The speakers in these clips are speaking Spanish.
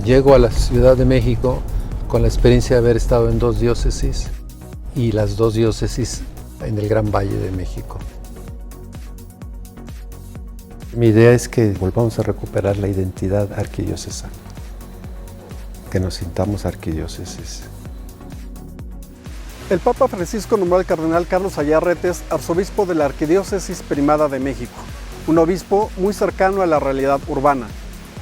Llego a la Ciudad de México con la experiencia de haber estado en 2 diócesis y las 2 diócesis en el Gran Valle de México. Mi idea es que volvamos a recuperar la identidad arquidiocesana, que nos sintamos arquidiócesis. El Papa Francisco nombró al cardenal Carlos Ayarretes arzobispo de la Arquidiócesis Primada de México, un obispo muy cercano a la realidad urbana.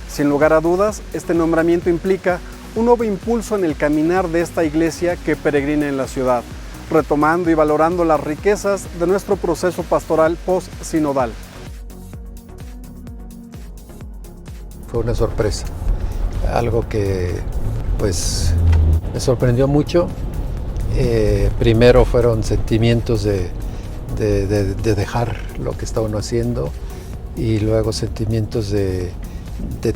Sin lugar a dudas, este nombramiento implica un nuevo impulso en el caminar de esta iglesia que peregrina en la ciudad, retomando y valorando las riquezas de nuestro proceso pastoral post-sinodal. Fue una sorpresa, algo que pues me sorprendió mucho. Primero fueron sentimientos de dejar lo que está uno haciendo y luego sentimientos de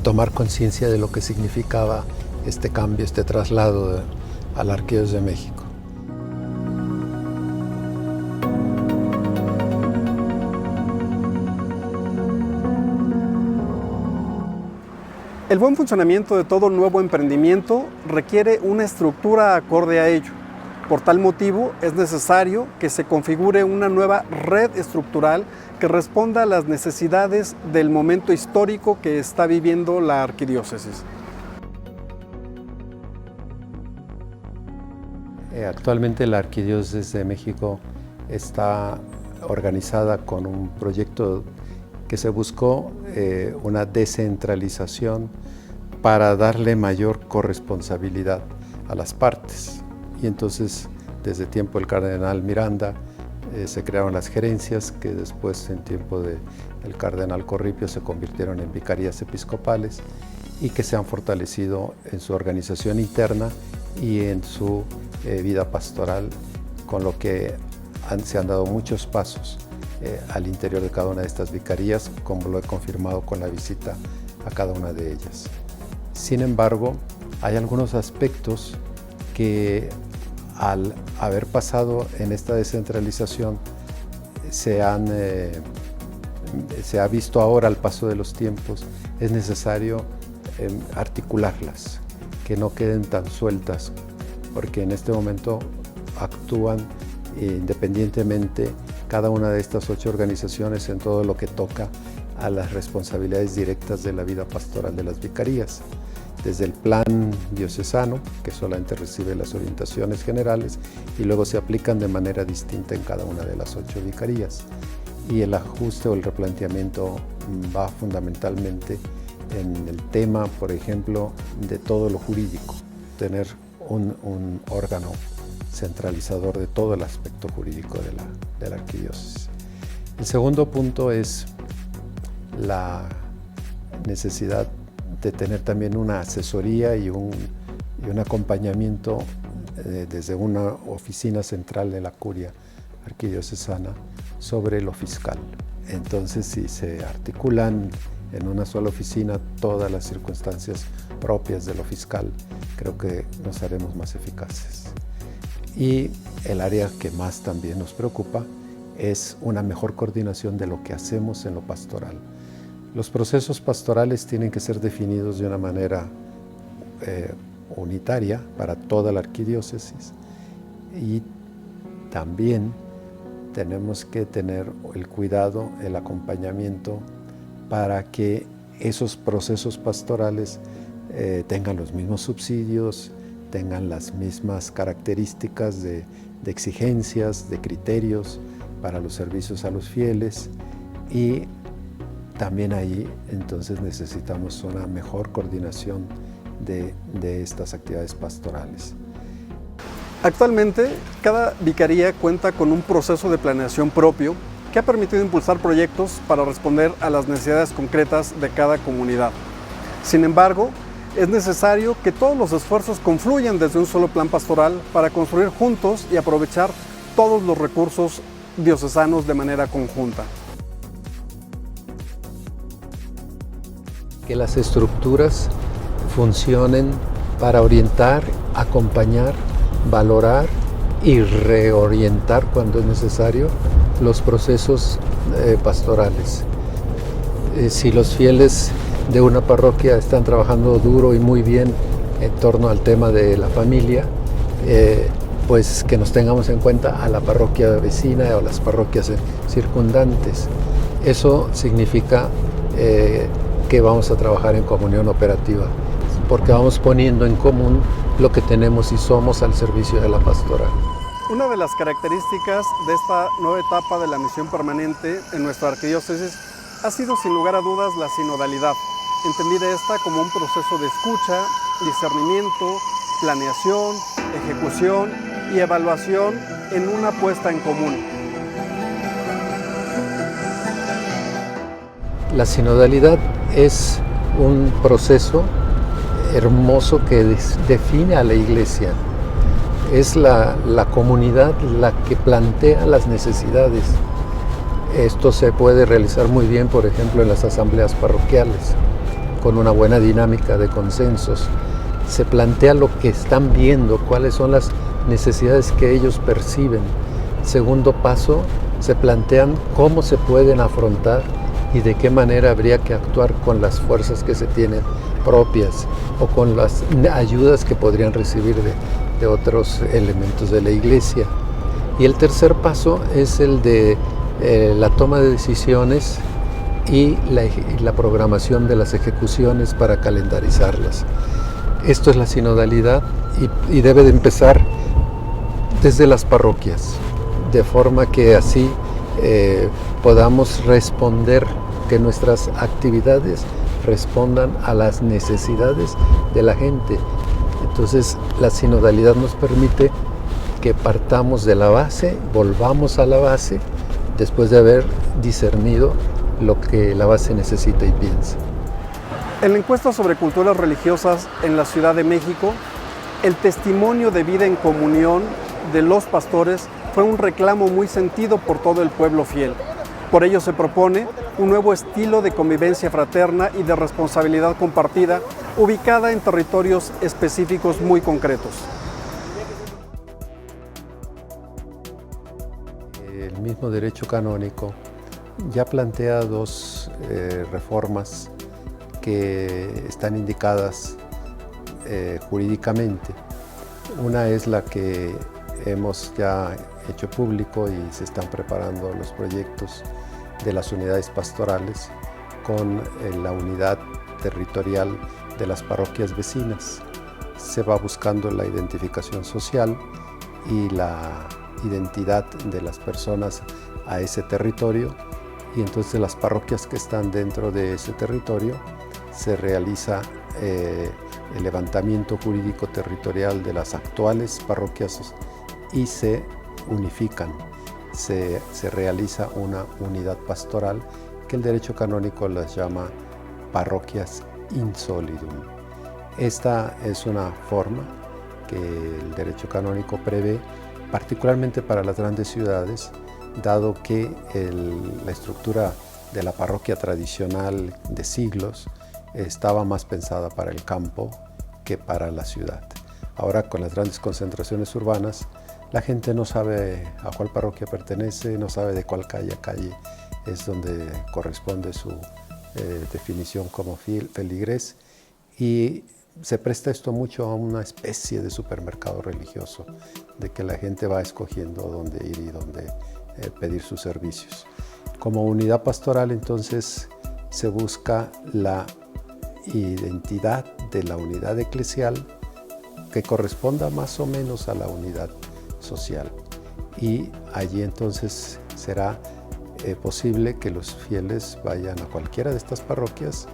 tomar conciencia de lo que significaba este cambio, este traslado a la Arquidiócesis de México. El buen funcionamiento de todo nuevo emprendimiento requiere una estructura acorde a ello. Por tal motivo, es necesario que se configure una nueva red estructural que responda a las necesidades del momento histórico que está viviendo la arquidiócesis. Actualmente la Arquidiócesis de México está organizada con un proyecto que se buscó una descentralización para darle mayor corresponsabilidad a las partes. Y entonces, desde tiempo del cardenal Miranda, se crearon las gerencias que después, en tiempo del cardenal Corripio, se convirtieron en vicarías episcopales y que se han fortalecido en su organización interna y en su vida pastoral, con lo que se han dado muchos pasos al interior de cada una de estas vicarías, como lo he confirmado con la visita a cada una de ellas. Sin embargo, hay algunos aspectos que al haber pasado en esta descentralización se ha visto ahora al paso de los tiempos, es necesario articularlas, que no queden tan sueltas, porque en este momento actúan independientemente cada una de estas 8 organizaciones en todo lo que toca a las responsabilidades directas de la vida pastoral de las vicarías, desde el plan diocesano, que solamente recibe las orientaciones generales y luego se aplican de manera distinta en cada una de las 8 vicarías. Y el ajuste o el replanteamiento va fundamentalmente en el tema, por ejemplo, de todo lo jurídico, tener un órgano centralizador de todo el aspecto jurídico de la arquidiócesis. El segundo punto es la necesidad de tener también una asesoría y un acompañamiento desde una oficina central de la curia arquidiocesana sobre lo fiscal. Entonces, si se articulan en una sola oficina todas las circunstancias propias de lo fiscal, creo que nos haremos más eficaces. Y el área que más también nos preocupa es una mejor coordinación de lo que hacemos en lo pastoral. Los procesos pastorales tienen que ser definidos de una manera unitaria para toda la arquidiócesis y también tenemos que tener el cuidado, el acompañamiento para que esos procesos pastorales tengan los mismos subsidios, tengan las mismas características de exigencias, de criterios para los servicios a los fieles y también ahí entonces necesitamos una mejor coordinación de estas actividades pastorales. Actualmente, cada vicaría cuenta con un proceso de planeación propio que ha permitido impulsar proyectos para responder a las necesidades concretas de cada comunidad. Sin embargo, es necesario que todos los esfuerzos confluyan desde un solo plan pastoral para construir juntos y aprovechar todos los recursos diocesanos de manera conjunta. Que las estructuras funcionen para orientar, acompañar, valorar y reorientar cuando es necesario los procesos pastorales. Si los fieles de una parroquia están trabajando duro y muy bien en torno al tema de la familia, pues que nos tengamos en cuenta a la parroquia vecina o las parroquias circundantes. Eso significa que vamos a trabajar en comunión operativa, porque vamos poniendo en común lo que tenemos y somos al servicio de la pastoral. Una de las características de esta nueva etapa de la misión permanente en nuestra arquidiócesis ha sido sin lugar a dudas la sinodalidad, entendida esta como un proceso de escucha, discernimiento, planeación, ejecución y evaluación en una puesta en común. La sinodalidad es un proceso hermoso que define a la Iglesia. Es la comunidad la que plantea las necesidades. Esto se puede realizar muy bien, por ejemplo, en las asambleas parroquiales, con una buena dinámica de consensos. Se plantea lo que están viendo, cuáles son las necesidades que ellos perciben. Segundo paso, se plantean cómo se pueden afrontar y de qué manera habría que actuar con las fuerzas que se tienen propias o con las ayudas que podrían recibir de otros elementos de la Iglesia. Y el tercer paso es el de la toma de decisiones y la programación de las ejecuciones para calendarizarlas. Esto es la sinodalidad y debe de empezar desde las parroquias, de forma que así podamos responder, que nuestras actividades respondan a las necesidades de la gente. Entonces, la sinodalidad nos permite que partamos de la base, volvamos a la base, después de haber discernido lo que la base necesita y piensa. En la encuesta sobre culturas religiosas en la Ciudad de México, el testimonio de vida en comunión de los pastores fue un reclamo muy sentido por todo el pueblo fiel. Por ello se propone un nuevo estilo de convivencia fraterna y de responsabilidad compartida, ubicada en territorios específicos muy concretos. El mismo derecho canónico ya plantea dos reformas que están indicadas jurídicamente. Una es la que hemos ya hecho público y se están preparando los proyectos de las unidades pastorales con la unidad territorial de las parroquias vecinas. Se va buscando la identificación social y la identidad de las personas a ese territorio, y entonces las parroquias que están dentro de ese territorio se realiza el levantamiento jurídico territorial de las actuales parroquias y se unifican. Se realiza una unidad pastoral que el derecho canónico las llama parroquias in solidum. Esta es una forma que el derecho canónico prevé, particularmente para las grandes ciudades, dado que la estructura de la parroquia tradicional de siglos estaba más pensada para el campo que para la ciudad. Ahora, con las grandes concentraciones urbanas, la gente no sabe a cuál parroquia pertenece, no sabe de cuál calle a calle es donde corresponde su definición como feligrés, y se presta esto mucho a una especie de supermercado religioso, de que la gente va escogiendo dónde ir y dónde pedir sus servicios. Como unidad pastoral, entonces, se busca la identidad de la unidad eclesial que corresponda más o menos a la unidad social, y allí entonces será posible que los fieles vayan a cualquiera de estas parroquias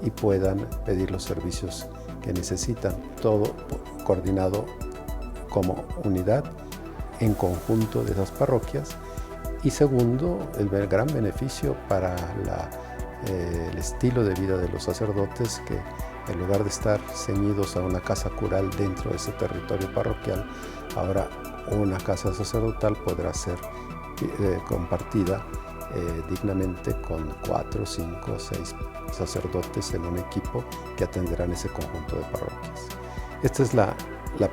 y puedan pedir los servicios que necesitan, todo coordinado como unidad en conjunto de esas parroquias. Y segundo, el gran beneficio para el estilo de vida de los sacerdotes, que en lugar de estar ceñidos a una casa cural dentro de ese territorio parroquial, ahora una casa sacerdotal podrá ser compartida dignamente con 4, 5, 6 sacerdotes en un equipo que atenderán ese conjunto de parroquias. Esta es la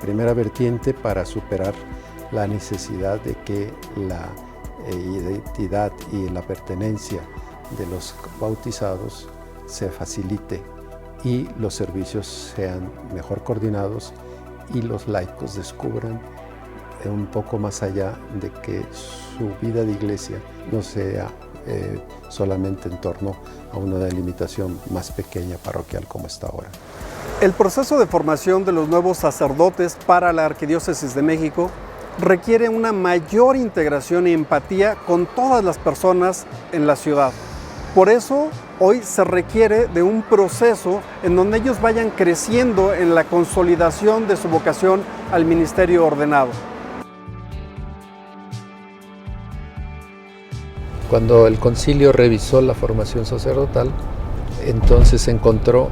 primera vertiente para superar la necesidad de que la identidad y la pertenencia de los bautizados se facilite y los servicios sean mejor coordinados y los laicos descubran un poco más allá de que su vida de iglesia no sea solamente en torno a una delimitación más pequeña parroquial como está ahora. El proceso de formación de los nuevos sacerdotes para la Arquidiócesis de México requiere una mayor integración y empatía con todas las personas en la ciudad. Por eso, hoy se requiere de un proceso en donde ellos vayan creciendo en la consolidación de su vocación al ministerio ordenado. Cuando el concilio revisó la formación sacerdotal, entonces encontró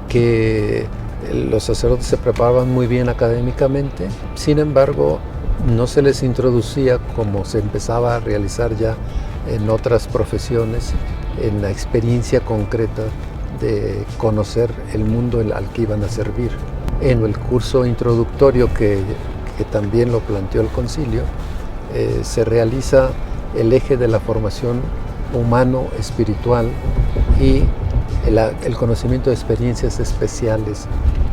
que los sacerdotes se preparaban muy bien académicamente, sin embargo, no se les introducía, como se empezaba a realizar ya en otras profesiones, en la experiencia concreta de conocer el mundo al que iban a servir. En el curso introductorio que también lo planteó el concilio, se realiza el eje de la formación humano-espiritual y el conocimiento de experiencias especiales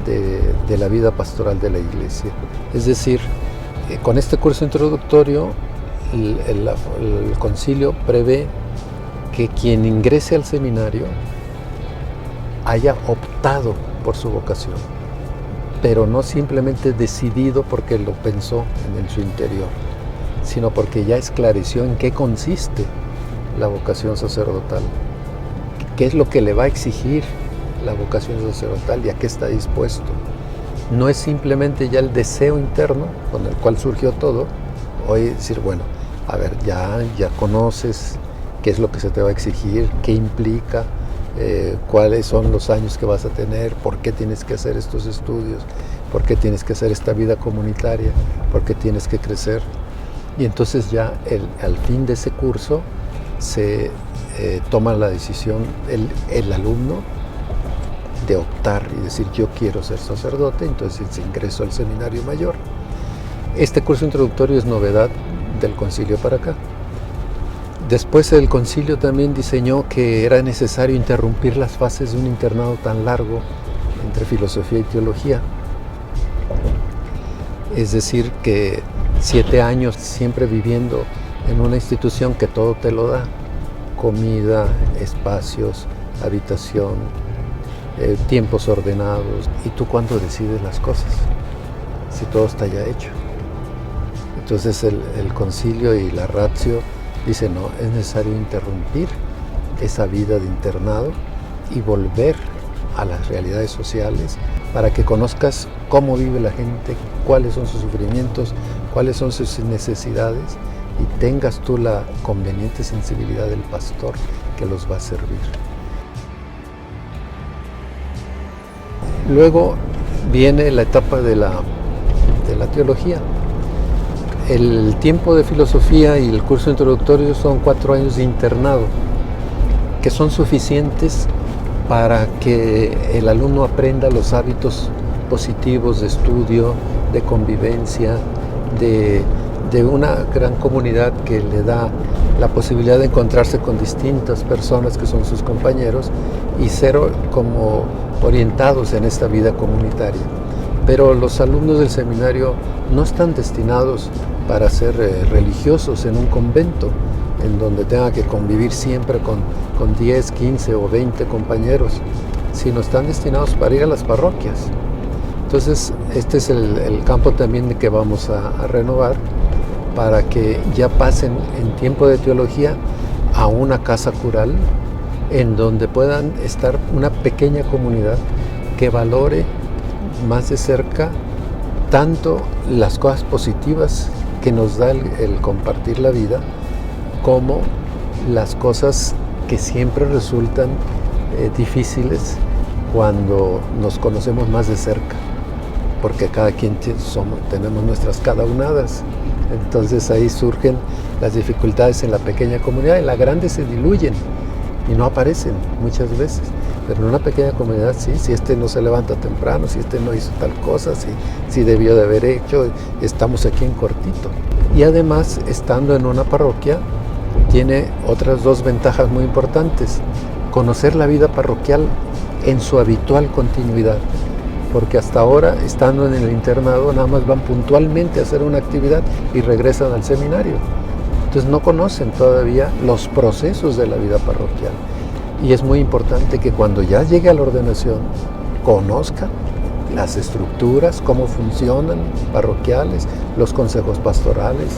de la vida pastoral de la Iglesia. Es decir, con este curso introductorio, el concilio prevé que quien ingrese al seminario haya optado por su vocación, pero no simplemente decidido porque lo pensó en su interior, sino porque ya esclareció en qué consiste la vocación sacerdotal, qué es lo que le va a exigir la vocación sacerdotal y a qué está dispuesto. No es simplemente ya el deseo interno con el cual surgió todo, hoy decir, bueno, a ver, ya conoces qué es lo que se te va a exigir, qué implica, cuáles son los años que vas a tener, por qué tienes que hacer estos estudios, por qué tienes que hacer esta vida comunitaria, por qué tienes que crecer. Y entonces ya al fin de ese curso se toma la decisión el alumno de optar y decir yo quiero ser sacerdote, entonces se ingresó al seminario mayor. Este curso introductorio es novedad del concilio para acá. Después el concilio también diseñó que era necesario interrumpir las fases de un internado tan largo entre filosofía y teología. Es decir, que 7 años siempre viviendo en una institución que todo te lo da, comida, espacios, habitación, tiempos ordenados, y tú cuándo decides las cosas, si todo está ya hecho. Entonces el concilio y la ratio dice no, es necesario interrumpir esa vida de internado y volver a las realidades sociales para que conozcas cómo vive la gente, cuáles son sus sufrimientos, cuáles son sus necesidades y tengas tú la conveniente sensibilidad del pastor que los va a servir. Luego viene la etapa de la teología. El tiempo de filosofía y el curso introductorio son 4 años de internado, que son suficientes para que el alumno aprenda los hábitos positivos de estudio, de convivencia, de una gran comunidad que le da la posibilidad de encontrarse con distintas personas que son sus compañeros y ser como orientados en esta vida comunitaria. Pero los alumnos del seminario no están destinados para ser religiosos en un convento, en donde tenga que convivir siempre con 10, 15 o 20 compañeros, sino están destinados para ir a las parroquias. Entonces, este es el campo también de que vamos a renovar, para que ya pasen en tiempo de teología a una casa cural, en donde puedan estar una pequeña comunidad que valore más de cerca tanto las cosas positivas que nos da el compartir la vida, como las cosas que siempre resultan difíciles cuando nos conocemos más de cerca, porque cada quien tenemos nuestras cadaunadas. Entonces ahí surgen las dificultades en la pequeña comunidad, en la grande se diluyen y no aparecen muchas veces, pero en una pequeña comunidad sí, si este no se levanta temprano, si este no hizo tal cosa, si debió de haber hecho, estamos aquí en cortito. Y además, estando en una parroquia, tiene otras 2 ventajas muy importantes: conocer la vida parroquial en su habitual continuidad, porque hasta ahora, estando en el internado, nada más van puntualmente a hacer una actividad y regresan al seminario. Entonces no conocen todavía los procesos de la vida parroquial. Y es muy importante que cuando ya llegue a la ordenación, conozcan las estructuras, cómo funcionan parroquiales, los consejos pastorales,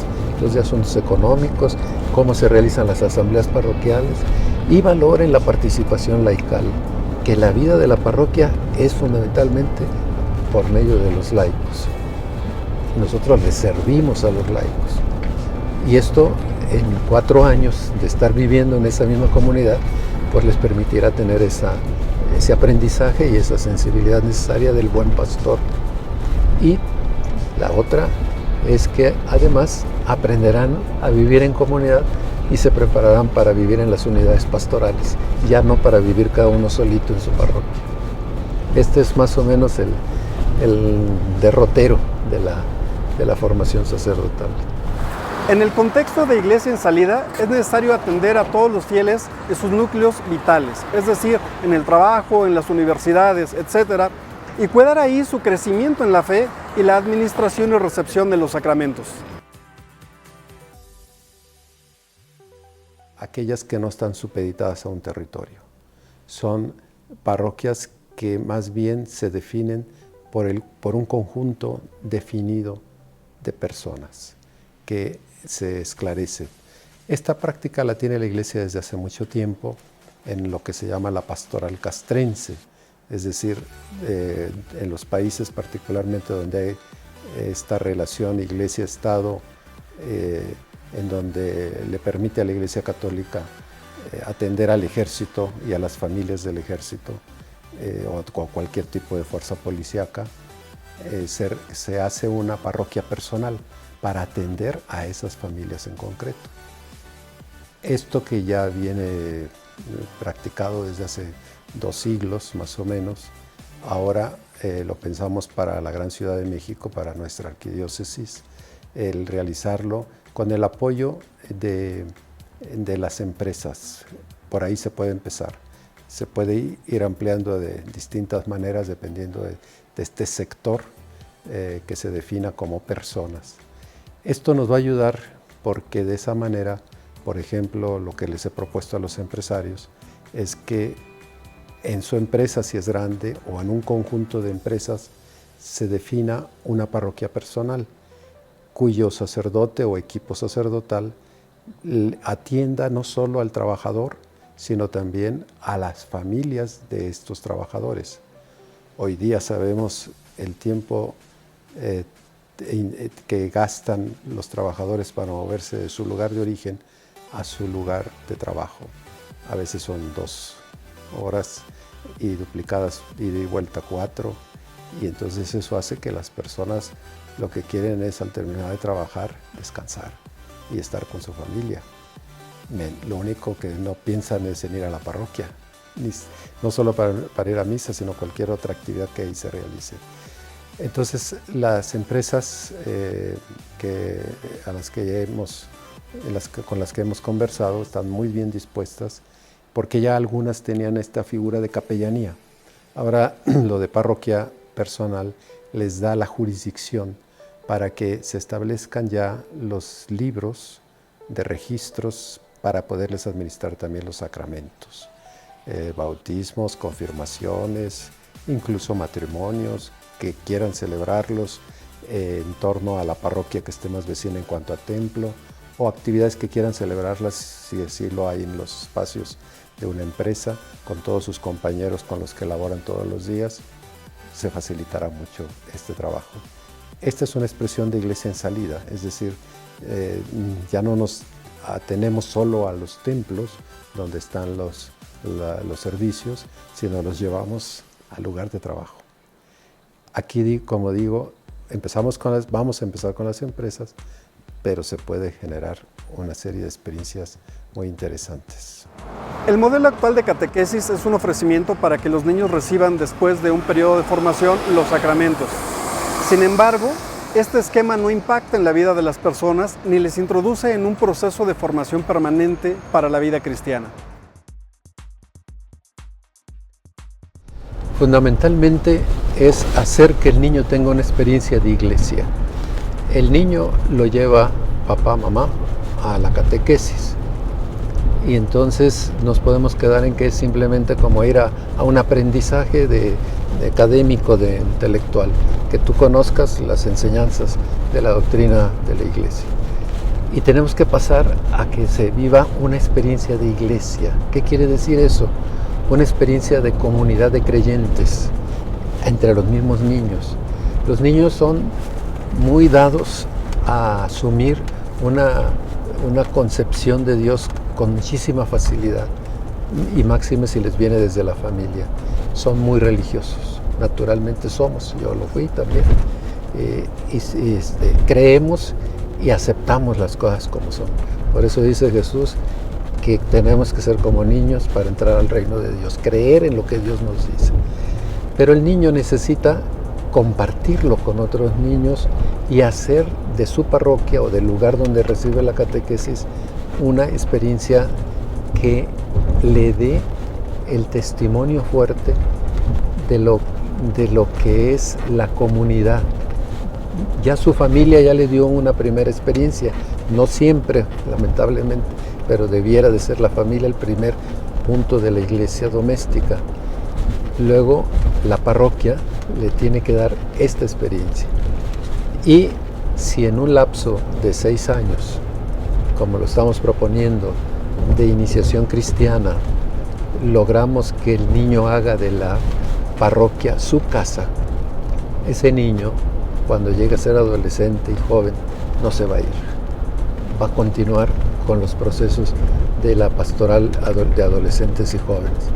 los de asuntos económicos, cómo se realizan las asambleas parroquiales y valoren la participación laical, que la vida de la parroquia es fundamentalmente por medio de los laicos. Nosotros les servimos a los laicos. Y esto, en 4 años de estar viviendo en esa misma comunidad, pues les permitirá tener ese aprendizaje y esa sensibilidad necesaria del buen pastor. Y la otra es que además aprenderán a vivir en comunidad y se prepararán para vivir en las unidades pastorales, ya no para vivir cada uno solito en su parroquia. Este es más o menos el derrotero de la formación sacerdotal. En el contexto de Iglesia en Salida, es necesario atender a todos los fieles en sus núcleos vitales, es decir, en el trabajo, en las universidades, etc., y cuidar ahí su crecimiento en la fe y la administración y recepción de los sacramentos. Aquellas que no están supeditadas a un territorio. Son parroquias que más bien se definen por un conjunto definido de personas que se esclarecen. Esta práctica la tiene la Iglesia desde hace mucho tiempo en lo que se llama la pastoral castrense, es decir, en los países particularmente donde hay esta relación Iglesia-Estado, en donde le permite a la Iglesia Católica atender al ejército y a las familias del ejército o a cualquier tipo de fuerza policíaca, se hace una parroquia personal para atender a esas familias en concreto. Esto que ya viene practicado desde hace 2 siglos más o menos, ahora lo pensamos para la Gran Ciudad de México, para nuestra arquidiócesis, el realizarlo con el apoyo de las empresas. Por ahí se puede empezar. Se puede ir ampliando de distintas maneras dependiendo de este sector que se defina como personas. Esto nos va a ayudar porque de esa manera, por ejemplo, lo que les he propuesto a los empresarios es que en su empresa, si es grande, o en un conjunto de empresas, se defina una parroquia personal, cuyo sacerdote o equipo sacerdotal atienda no solo al trabajador, sino también a las familias de estos trabajadores. Hoy día sabemos el tiempo que gastan los trabajadores para moverse de su lugar de origen a su lugar de trabajo. A veces son 2 horas y duplicadas ida y vuelta 4, y entonces eso hace que las personas lo que quieren es, al terminar de trabajar, descansar y estar con su familia. Lo único que no piensan es en ir a la parroquia, no solo para ir a misa, sino cualquier otra actividad que ahí se realice. Entonces, las empresas con las que hemos conversado están muy bien dispuestas, porque ya algunas tenían esta figura de capellanía. Ahora, lo de parroquia personal les da la jurisdicción para que se establezcan ya los libros de registros para poderles administrar también los sacramentos, bautismos, confirmaciones, incluso matrimonios que quieran celebrarlos en torno a la parroquia que esté más vecina en cuanto a templo, o actividades que quieran celebrarlas, si así lo hay en los espacios de una empresa, con todos sus compañeros con los que laboran todos los días, se facilitará mucho este trabajo. Esta es una expresión de Iglesia en Salida, es decir, ya no nos atenemos solo a los templos donde están los servicios, sino los llevamos al lugar de trabajo. Aquí, como digo, vamos a empezar con las empresas, pero se puede generar una serie de experiencias muy interesantes. El modelo actual de catequesis es un ofrecimiento para que los niños reciban, después de un periodo de formación, los sacramentos. Sin embargo, este esquema no impacta en la vida de las personas ni les introduce en un proceso de formación permanente para la vida cristiana. Fundamentalmente es hacer que el niño tenga una experiencia de iglesia. El niño lo lleva papá, mamá a la catequesis y entonces nos podemos quedar en que es simplemente como ir a un aprendizaje de académico, de intelectual, que tú conozcas las enseñanzas de la doctrina de la iglesia. Y tenemos que pasar a que se viva una experiencia de iglesia. ¿Qué quiere decir eso? Una experiencia de comunidad de creyentes entre los mismos niños. Los niños son muy dados a asumir una concepción de Dios con muchísima facilidad, y máxime si les viene desde la familia. Son muy religiosos, naturalmente somos, yo lo fui también, creemos y aceptamos las cosas como son. Por eso dice Jesús que tenemos que ser como niños para entrar al reino de Dios, creer en lo que Dios nos dice. Pero el niño necesita compartirlo con otros niños y hacer de su parroquia o del lugar donde recibe la catequesis una experiencia que le dé el testimonio fuerte de lo que es la comunidad. Ya su familia ya le dio una primera experiencia, no siempre, lamentablemente, pero debiera de ser la familia el primer punto de la iglesia doméstica. Luego la parroquia le tiene que dar esta experiencia. Y si en un lapso de 6 años, como lo estamos proponiendo, de iniciación cristiana, logramos que el niño haga de la parroquia su casa, ese niño, cuando llegue a ser adolescente y joven, no se va a ir. Va a continuar con los procesos de la pastoral de adolescentes y jóvenes.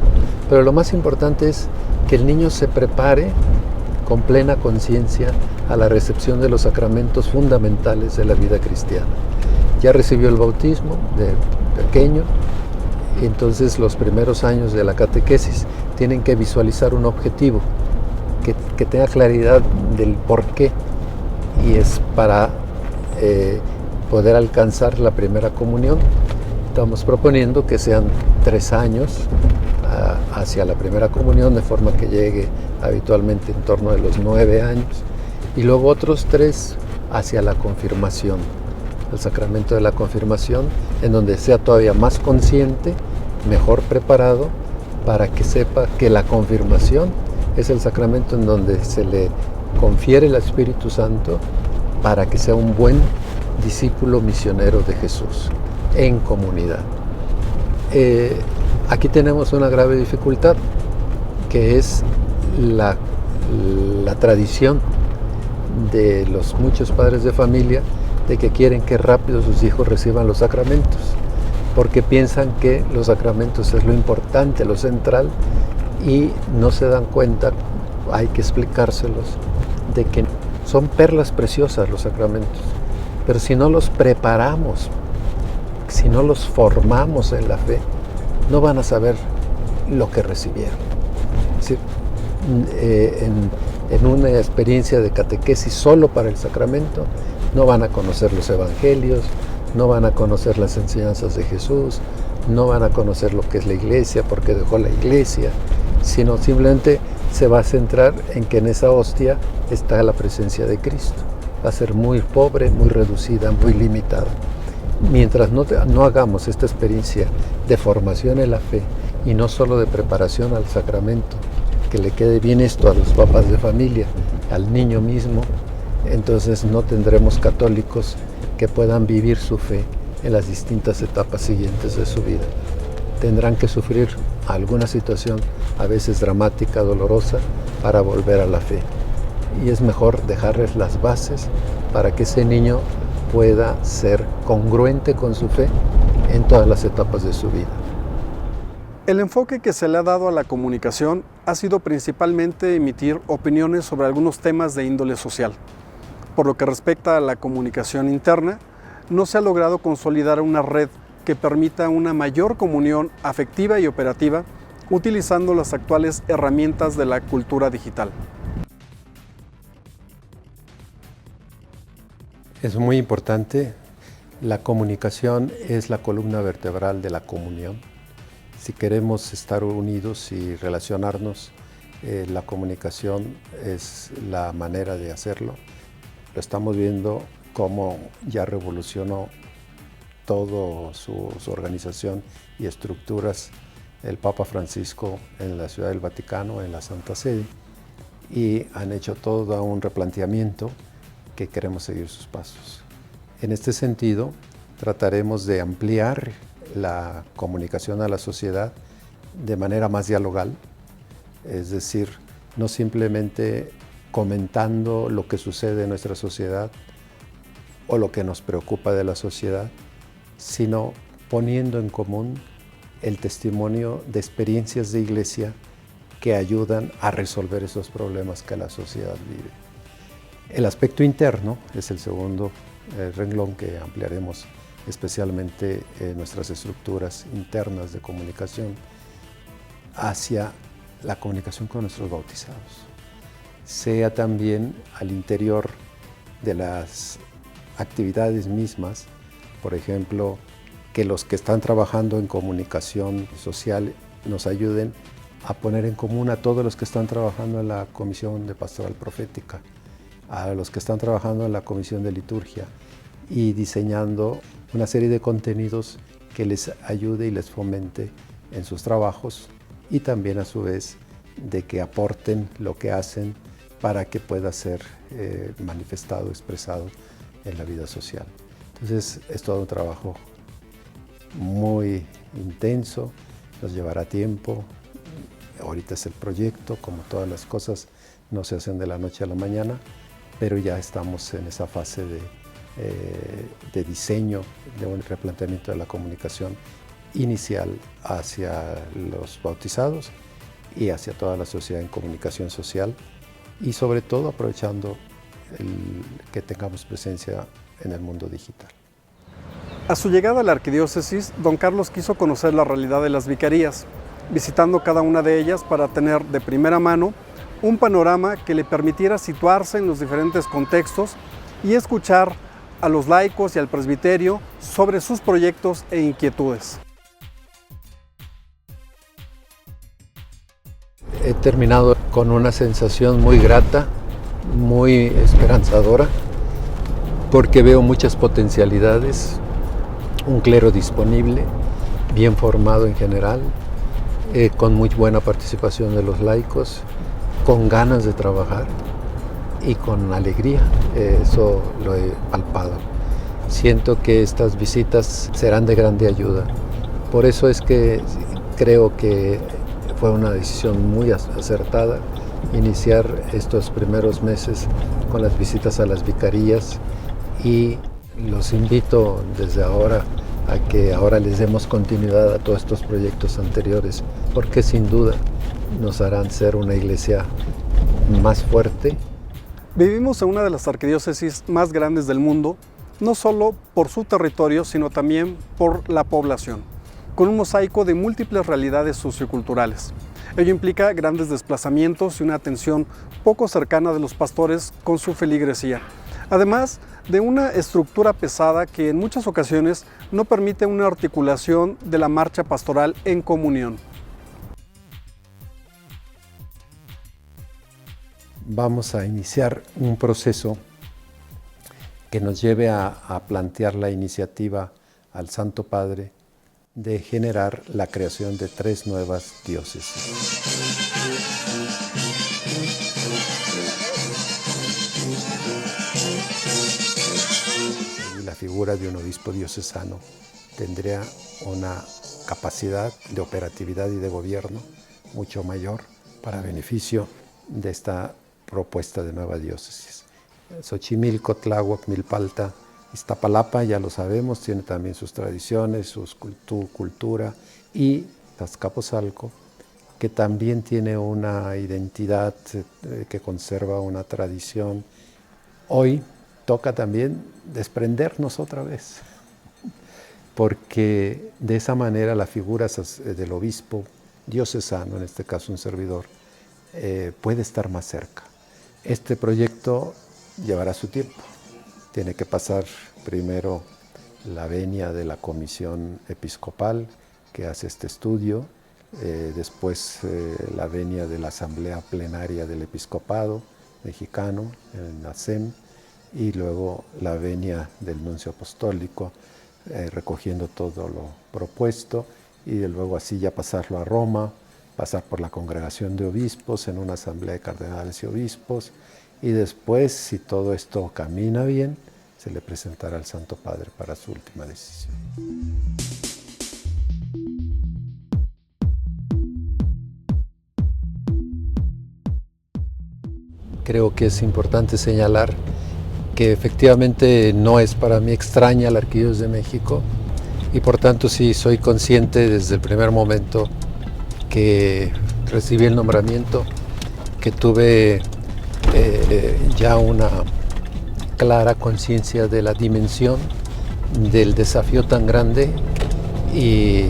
Pero lo más importante es que el niño se prepare con plena conciencia a la recepción de los sacramentos fundamentales de la vida cristiana. Ya recibió el bautismo de pequeño, y entonces los primeros años de la catequesis tienen que visualizar un objetivo, que tenga claridad del por qué, y es para poder alcanzar la primera comunión. Estamos proponiendo que sean 3 años hacia la primera comunión, de forma que llegue habitualmente en torno de los 9 años, y luego otros 3 hacia la confirmación, el sacramento de la confirmación, en donde sea todavía más consciente, mejor preparado, para que sepa que la confirmación es el sacramento en donde se le confiere el Espíritu Santo para que sea un buen discípulo misionero de Jesús en comunidad. Aquí tenemos una grave dificultad, que es la tradición de los muchos padres de familia de que quieren que rápido sus hijos reciban los sacramentos, porque piensan que los sacramentos es lo importante, lo central, y no se dan cuenta, hay que explicárselos, de que son perlas preciosas los sacramentos, pero si no los preparamos, si no los formamos en la fe, no van a saber lo que recibieron. Es decir, en una experiencia de catequesis solo para el sacramento, no van a conocer los evangelios, no van a conocer las enseñanzas de Jesús, no van a conocer lo que es la iglesia, por qué dejó la iglesia, sino simplemente se va a centrar en que en esa hostia está la presencia de Cristo. Va a ser muy pobre, muy reducida, muy limitada. Mientras no hagamos esta experiencia de formación en la fe y no solo de preparación al sacramento, que le quede bien esto a los papás de familia, al niño mismo, entonces no tendremos católicos que puedan vivir su fe en las distintas etapas siguientes de su vida. Tendrán que sufrir alguna situación, a veces dramática, dolorosa, para volver a la fe. Y es mejor dejarles las bases para que ese niño pueda ser congruente con su fe en todas las etapas de su vida. El enfoque que se le ha dado a la comunicación ha sido principalmente emitir opiniones sobre algunos temas de índole social. Por lo que respecta a la comunicación interna, no se ha logrado consolidar una red que permita una mayor comunión afectiva y operativa utilizando las actuales herramientas de la cultura digital. Es muy importante. La comunicación es la columna vertebral de la comunión. Si queremos estar unidos y relacionarnos La comunicación es la manera de hacerlo. Lo estamos viendo cómo ya revolucionó toda su organización y estructuras el Papa Francisco en la Ciudad del Vaticano, en la Santa Sede, y han hecho todo un replanteamiento que queremos seguir sus pasos. En este sentido, trataremos de ampliar la comunicación a la sociedad de manera más dialogal, es decir, no simplemente comentando lo que sucede en nuestra sociedad o lo que nos preocupa de la sociedad, sino poniendo en común el testimonio de experiencias de iglesia que ayudan a resolver esos problemas que la sociedad vive. El aspecto interno es el segundo renglón que ampliaremos, especialmente en nuestras estructuras internas de comunicación, hacia la comunicación con nuestros bautizados, sea también al interior de las actividades mismas, por ejemplo, que los que están trabajando en comunicación social nos ayuden a poner en común a todos los que están trabajando en la Comisión de Pastoral Profética, a los que están trabajando en la Comisión de Liturgia, y diseñando una serie de contenidos que les ayude y les fomente en sus trabajos, y también a su vez de que aporten lo que hacen para que pueda ser manifestado, expresado en la vida social. Entonces es todo un trabajo muy intenso, nos llevará tiempo. Ahorita es el proyecto, como todas las cosas no se hacen de la noche a la mañana, pero ya estamos en esa fase de diseño, de un replanteamiento de la comunicación inicial hacia los bautizados y hacia toda la sociedad en comunicación social, y sobre todo aprovechando que tengamos presencia en el mundo digital. A su llegada a la arquidiócesis, don Carlos quiso conocer la realidad de las vicarías, visitando cada una de ellas para tener de primera mano un panorama que le permitiera situarse en los diferentes contextos y escuchar a los laicos y al presbiterio sobre sus proyectos e inquietudes. He terminado con una sensación muy grata, muy esperanzadora, porque veo muchas potencialidades, un clero disponible, bien formado en general, con muy buena participación de los laicos, con ganas de trabajar y con alegría. Eso lo he palpado. Siento que estas visitas serán de grande ayuda. Por eso es que creo que fue una decisión muy acertada iniciar estos primeros meses con las visitas a las vicarías, y los invito desde ahora a que ahora les demos continuidad a todos estos proyectos anteriores, porque sin duda nos harán ser una iglesia más fuerte. Vivimos en una de las arquidiócesis más grandes del mundo, no solo por su territorio, sino también por la población, con un mosaico de múltiples realidades socioculturales. Ello implica grandes desplazamientos y una atención poco cercana de los pastores con su feligresía, además de una estructura pesada que en muchas ocasiones no permite una articulación de la marcha pastoral en comunión. Vamos a iniciar un proceso que nos lleve a plantear la iniciativa al Santo Padre de generar la creación de 3 nuevas diócesis. Y la figura de un obispo diocesano tendría una capacidad de operatividad y de gobierno mucho mayor para beneficio de esta propuesta de nueva diócesis. Xochimilco, Tláhuac, Milpalta, Iztapalapa, ya lo sabemos, tiene también sus tradiciones, su cultura, y Azcapotzalco, que también tiene una identidad que conserva una tradición. Hoy toca también desprendernos otra vez, porque de esa manera la figura del obispo diocesano, en este caso un servidor, puede estar más cerca. Este proyecto llevará su tiempo. Tiene que pasar primero la venia de la comisión episcopal que hace este estudio, después la venia de la Asamblea Plenaria del Episcopado Mexicano en la SEM, y luego la venia del Nuncio Apostólico, recogiendo todo lo propuesto, y de luego así ya pasarlo a Roma, pasar por la Congregación de Obispos en una asamblea de cardenales y obispos, y después, si todo esto camina bien, se le presentará al Santo Padre para su última decisión. Creo que es importante señalar que efectivamente no es para mí extraña la Arquidiócesis de México, y por tanto sí soy consciente desde el primer momento que recibí el nombramiento, que tuve ya una clara conciencia de la dimensión del desafío tan grande y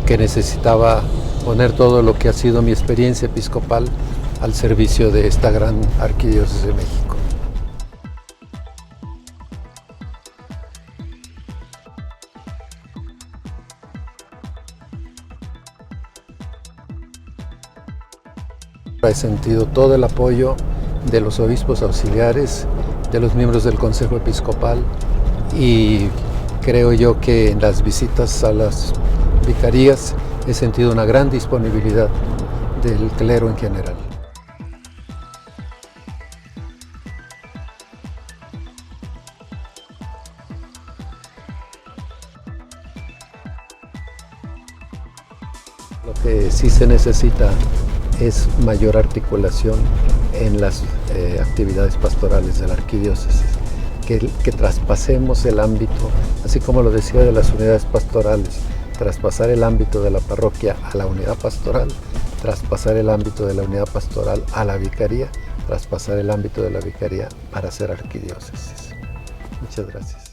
que necesitaba poner todo lo que ha sido mi experiencia episcopal al servicio de esta gran Arquidiócesis de México. He sentido todo el apoyo de los obispos auxiliares, de los miembros del Consejo Episcopal, y creo yo que en las visitas a las vicarías he sentido una gran disponibilidad del clero en general. Lo que sí se necesita es mayor articulación en las actividades pastorales de la arquidiócesis, que traspasemos el ámbito, así como lo decía de las unidades pastorales, traspasar el ámbito de la parroquia a la unidad pastoral, traspasar el ámbito de la unidad pastoral a la vicaría, traspasar el ámbito de la vicaría para ser arquidiócesis. Muchas gracias.